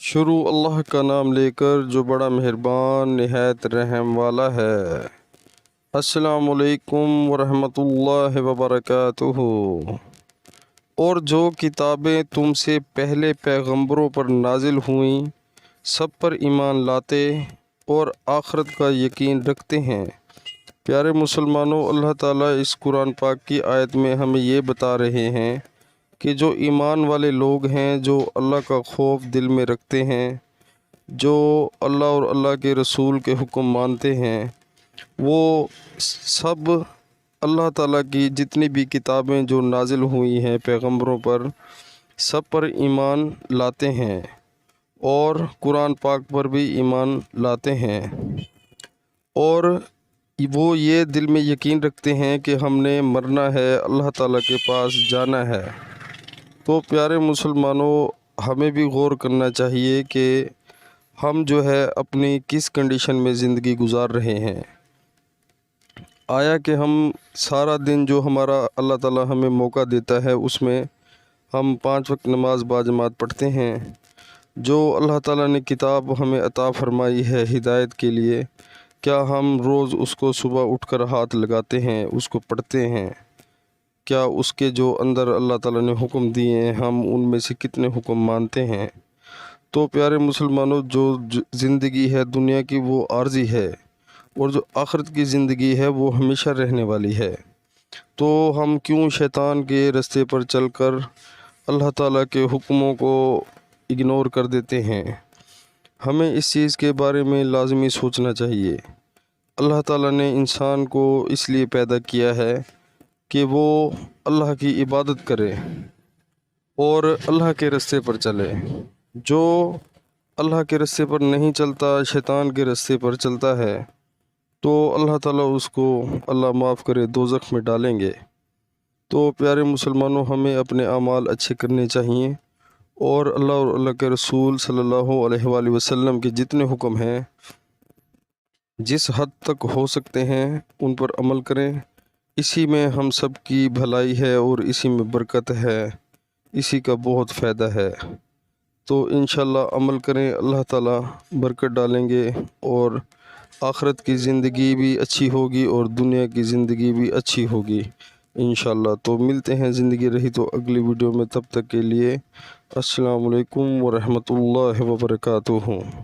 شروع اللہ کا نام لے کر جو بڑا مہربان نہایت رحم والا ہے۔ السلام علیکم ورحمۃ اللہ وبرکاتہ۔ اور جو کتابیں تم سے پہلے پیغمبروں پر نازل ہوئیں سب پر ایمان لاتے اور آخرت کا یقین رکھتے ہیں۔ پیارے مسلمانوں، اللہ تعالیٰ اس قرآن پاک کی آیت میں ہمیں یہ بتا رہے ہیں کہ جو ایمان والے لوگ ہیں، جو اللہ کا خوف دل میں رکھتے ہیں، جو اللہ اور اللہ کے رسول کے حکم مانتے ہیں، وہ سب اللہ تعالیٰ کی جتنی بھی کتابیں جو نازل ہوئی ہیں پیغمبروں پر، سب پر ایمان لاتے ہیں اور قرآن پاک پر بھی ایمان لاتے ہیں، اور وہ یہ دل میں یقین رکھتے ہیں کہ ہم نے مرنا ہے، اللہ تعالیٰ کے پاس جانا ہے۔ تو پیارے مسلمانوں، ہمیں بھی غور کرنا چاہیے کہ ہم جو ہے اپنی کس کنڈیشن میں زندگی گزار رہے ہیں۔ آیا کہ ہم سارا دن جو ہمارا اللہ تعالیٰ ہمیں موقع دیتا ہے اس میں ہم 5 وقت نماز باجماعت پڑھتے ہیں؟ جو اللہ تعالیٰ نے کتاب ہمیں عطا فرمائی ہے ہدایت کے لیے، کیا ہم روز اس کو صبح اٹھ کر ہاتھ لگاتے ہیں، اس کو پڑھتے ہیں؟ کیا اس کے جو اندر اللہ تعالیٰ نے حکم دیے ہیں ہم ان میں سے کتنے حکم مانتے ہیں؟ تو پیارے مسلمانوں، جو زندگی ہے دنیا کی وہ عارضی ہے، اور جو آخرت کی زندگی ہے وہ ہمیشہ رہنے والی ہے۔ تو ہم کیوں شیطان کے رستے پر چل کر اللہ تعالیٰ کے حکموں کو اگنور کر دیتے ہیں؟ ہمیں اس چیز کے بارے میں لازمی سوچنا چاہیے۔ اللہ تعالیٰ نے انسان کو اس لیے پیدا کیا ہے کہ وہ اللہ کی عبادت کرے اور اللہ کے رستے پر چلے۔ جو اللہ کے رستے پر نہیں چلتا، شیطان کے رستے پر چلتا ہے، تو اللہ تعالیٰ اس کو، اللہ معاف کرے، دوزخ میں ڈالیں گے۔ تو پیارے مسلمانوں، ہمیں اپنے اعمال اچھے کرنے چاہیے اور اللہ اور اللہ کے رسول صلی اللہ علیہ وآلہ وسلم کے جتنے حکم ہیں جس حد تک ہو سکتے ہیں ان پر عمل کریں۔ اسی میں ہم سب کی بھلائی ہے اور اسی میں برکت ہے، اسی کا بہت فائدہ ہے۔ تو انشاءاللہ عمل کریں، اللہ تعالیٰ برکت ڈالیں گے اور آخرت کی زندگی بھی اچھی ہوگی اور دنیا کی زندگی بھی اچھی ہوگی انشاءاللہ۔ تو ملتے ہیں زندگی رہی تو اگلی ویڈیو میں، تب تک کے لیے السلام علیکم ورحمۃ اللہ وبرکاتہ۔